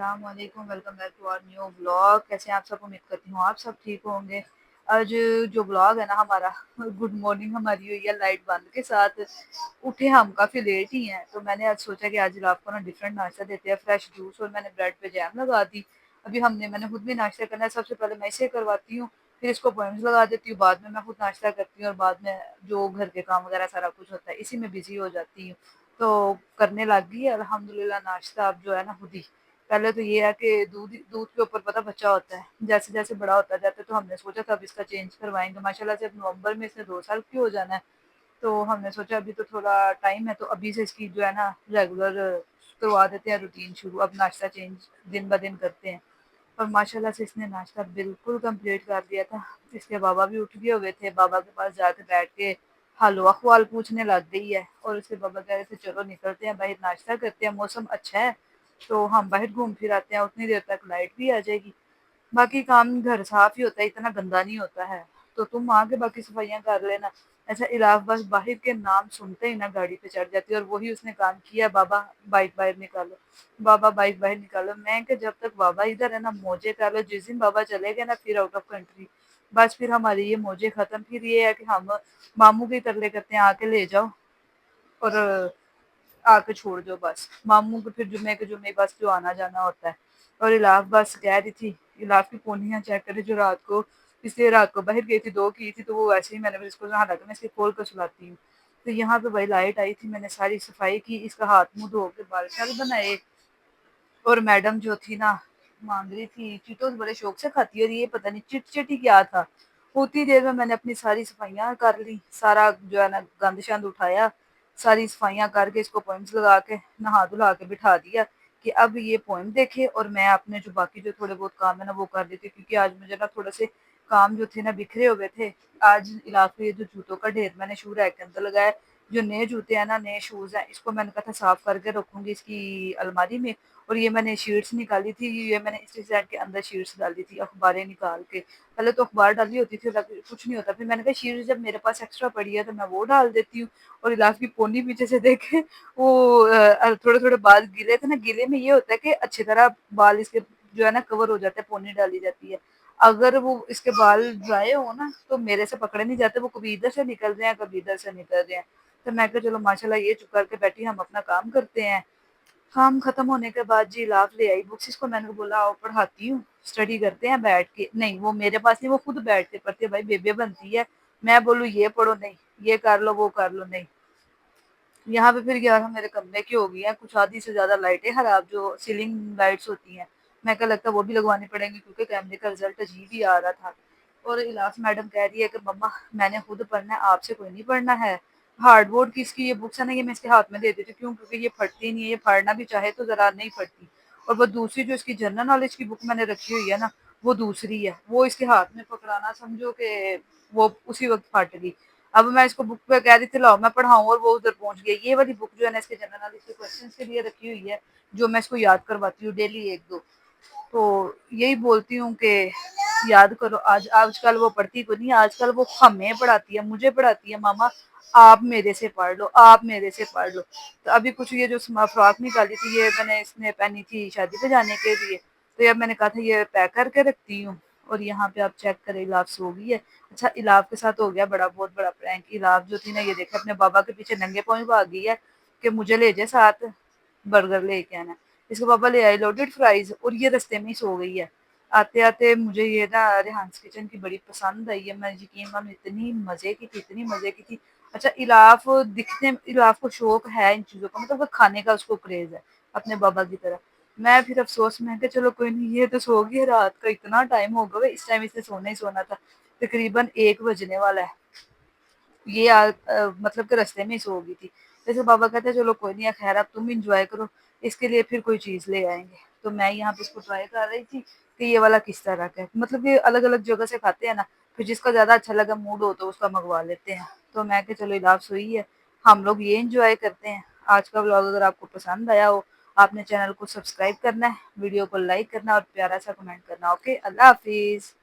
अस्सलाम वालेकुम, welcome back to our new vlog. कैसे हैं आप सब? उम्मीद करती हूँ आप सब ठीक होंगे। आज जो व्लॉग है ना हमारा, गुड मॉर्निंग हमारी हुई है लाइट बंद के साथ। उठे हम काफ़ी लेट ही हैं, तो मैंने आज सोचा कि आज आपको ना डिफरेंट नाश्ता देते हैं। फ्रेश जूस और मैंने ब्रेड पे जैम लगा दी। अभी मैंने खुद भी नाश्ता करना है। सबसे पहले मैं इसे करवाती हूँ, फिर इसको पोएम्स लगा देती हूँ, बाद में मैं खुद नाश्ता करती हूँ और बाद में जो घर के काम वगैरह सारा कुछ होता है इसी में बिजी हो जाती हूँ। तो करने लग गई है अल्हम्दुलिल्लाह नाश्ता। अब जो है ना खुद ही, पहले तो ये है कि दूध दूध के ऊपर पता बच्चा होता है, जैसे जैसे बड़ा होता जाता है, तो हमने सोचा था अब इसका चेंज करवाएंगे। माशाल्लाह से अब नवंबर में इसने 2 साल की हो जाना है, तो हमने सोचा अभी तो थोड़ा टाइम है, तो अभी से इसकी जो है ना रेगुलर करवा देते हैं रूटीन शुरू। अब नाश्ता चेंज दिन ब दिन करते हैं। और माशाल्लाह से इसने नाश्ता बिल्कुल कंप्लीट कर दिया था। इसके बाबा भी उठ गए हुए थे, बाबा के पास जाके बैठ के हाल अहवाल पूछने लग गई है। और उसके बाबा कह रहे थे चलो निकलते हैं बाहर, नाश्ता करते हैं, मौसम अच्छा है तो हम बाहर घूम फिर आते हैं, उतनी देर तक लाइट भी आ जाएगी। बाकी काम घर साफ ही होता है, इतना गंदा नहीं होता है। तो तुम आके बाकी सफाइयां कर लेना। ऐसा इलाफ बस बाहर के नाम सुनते ही ना गाड़ी पे चढ़ जाती है। और वही उसने काम किया, बाबा बाइक बाहर निकालो, बाबा बाइक बाहर निकालो। मैं कि जब तक बाबा इधर है ना मौजे कर लो, जिस दिन बाबा चले गए ना फिर आउट ऑफ कंट्री, बस फिर हमारी ये मौजे खत्म। फिर ये है कि हम मामू की तरले करते हैं, आके ले जाओ और आके छोड़ दो बस। मामू को फिर जुम्मे के जुम्मे बस जो आना जाना होता है। और इलाफ बस कह रही थी, इलाफ की पोनियां चेक करे जो रात को, इसलिए रात को बाहर गई थी, 2 की थी, तो वो वैसे ही मैंने फिर इसको, हालांकि मैं इसके खोल कर सुलाती हूँ। तो यहाँ पे भाई लाइट आई थी, मैंने सारी सफाई की, इसका हाथ मुंह धो के बाल शाल बनाए। और मैडम जो थी ना, मांग रही थी चीटोस, बड़े शौक से खाती है, और ये पता नहीं चिट चिटी क्या था। उतनी देर में मैंने अपनी सारी सफाइयाँ कर ली, सारा जो है ना गंद शंद उठाया, सारी सफाइयाँ करके इसको पॉइंट्स लगा के नहा धुला के बिठा दिया कि अब ये पोइम देखे और मैं अपने जो बाकी जो थोड़े बहुत काम है ना वो कर लेती हूँ। क्योंकि आज मुझे ना थोड़े से काम जो थे ना बिखरे हुए थे। आज इलाके जो जूतों का ढेर मैंने शू रैक के अंदर लगाया। जो नए जूते हैं ना, नए शूज हैं, इसको मैंने कहा था साफ करके रखूंगी इसकी अलमारी में। और ये मैंने शीट्स निकाली थी, ये मैंने इस सेट के अंदर शीट्स डाली थी, अखबारें निकाल के। पहले तो अखबार डाली होती थी, कुछ नहीं होता, फिर मैंने कहा शीट्स जब मेरे पास एक्स्ट्रा पड़ी है तो मैं वो डाल देती हूँ। और इलाज की पोनी पीछे से देखे, वो थोड़े थोड़े बाल गिले थे ना, गिले में ये होता है कि अच्छी तरह बाल इसके जो है ना कवर हो जाते हैं, पोनी डाली जाती है। अगर वो इसके बाल ड्राई हो ना तो मेरे से पकड़े नहीं जाते, वो कभी इधर से निकल रहे हैं कभी इधर से निकल रहे हैं। तो मैं कहा चलो माशाल्लाह ये चुप करके बैठी, हम अपना काम करते हैं। काम खत्म होने के बाद जी लाभ ले आई बुक्स, इसको मैंने बोला आओ पढ़ाती हूँ, स्टडी करते हैं बैठ के। नहीं, वो मेरे पास नहीं, वो खुद बैठ के पढ़ती है। भाई बेबे बनती है, मैं बोलूँ ये पढ़ो, नहीं, ये कर लो वो कर लो, नहीं। यहाँ पे फिर यार मेरे कमरे की हो गई है कुछ आधी से ज्यादा लाइटें खराब, जो सीलिंग लाइट्स होती हैं। मैं क्या लगता है वो भी लगवानी पड़ेंगी, क्योंकि कैमरे का रिजल्ट अजीब ही आ रहा था। और इलाफ मैडम कह रही है कि मम्मा मैंने खुद पढ़ना है, आपसे कोई नहीं पढ़ना है। हार्डबोर्ड की इसकी ये बुक्स है ना, ये मैं इसके हाथ में दे देती हूँ, क्यों? क्योंकि ये फटती नहीं है, ये फाड़ना भी चाहे तो जरा नहीं फटती। और वो दूसरी जो इसकी जनरल नॉलेज की बुक मैंने रखी हुई है ना, वो दूसरी है, वो इसके हाथ में पकड़ाना समझो कि वो उसी वक्त फट गई। अब मैं इसको बुक पे कह रही थी लाओ मैं पढ़ाऊँ, और वो उधर पहुंच गई। ये वाली बुक जो है ना इसके जनरल नॉलेज के क्वेश्चन के लिए रखी हुई है, जो मैं इसको याद करवाती हूँ डेली एक दो। तो यही बोलती हूँ कि याद करो। आज आजकल वो पढ़ती को नहीं, आजकल वो हमें पढ़ाती है, मुझे पढ़ाती है, मामा आप मेरे से पढ़ लो, आप मेरे से पढ़ लो। तो अभी कुछ ये जो फ्रॉक निकाली थी, ये मैंने इसने पहनी थी शादी पे जाने के लिए, तो अब मैंने कहा था ये पैक करके रखती हूँ। और यहाँ पे आप चेक करें, इलाफ सो गई है। अच्छा, इलाफ के साथ हो गया बड़ा बहुत बड़ा प्रैंक। इलाफ जो थी ना, ये देखे अपने बाबा के पीछे नंगे पाँव भाग गई है कि मुझे ले जाए साथ, बर्गर लेके आना। इसके पापा ले आए लोडेड फ्राइज, और ये रास्ते में ही सो गई है। आते आते मुझे ये ना रेहान्स किचन की बड़ी पसंद आई है, मैं यकीन मानो इतनी मजे की थी, इतनी मजे की थी। अच्छा, इलाफ दिखने, इलाफ को शौक है इन चीजों का, मतलब वो खाने का उसको क्रेज है अपने बाबा की तरह। मैं फिर अफसोस में कि चलो कोई नहीं, ये तो सो गई है, रात का इतना टाइम हो गया, इस टाइम इसे सोना ही सोना था। तकरीबन 1 बजने वाला है, ये मतलब कि रास्ते में ही सो गई थी। जैसे बाबा कहते हैं चलो कोई नहीं है, खैर अब तुम इंजॉय करो, इसके लिए फिर कोई चीज ले आएंगे। तो मैं यहाँ पे इसको ट्राई कर रही थी कि ये वाला किस तरह का है, मतलब कि अलग अलग जगह से खाते हैं ना, फिर जिसका ज्यादा अच्छा लगा मूड हो तो उसका मंगवा लेते हैं। तो मैं कि चलो इलाज हुई है, हम लोग ये इंजॉय करते हैं। आज का व्लॉग अगर आपको पसंद आया हो, आपने चैनल को सब्सक्राइब करना है, वीडियो को लाइक करना और प्यारा सा कमेंट करना। ओके, अल्लाह हाफिज।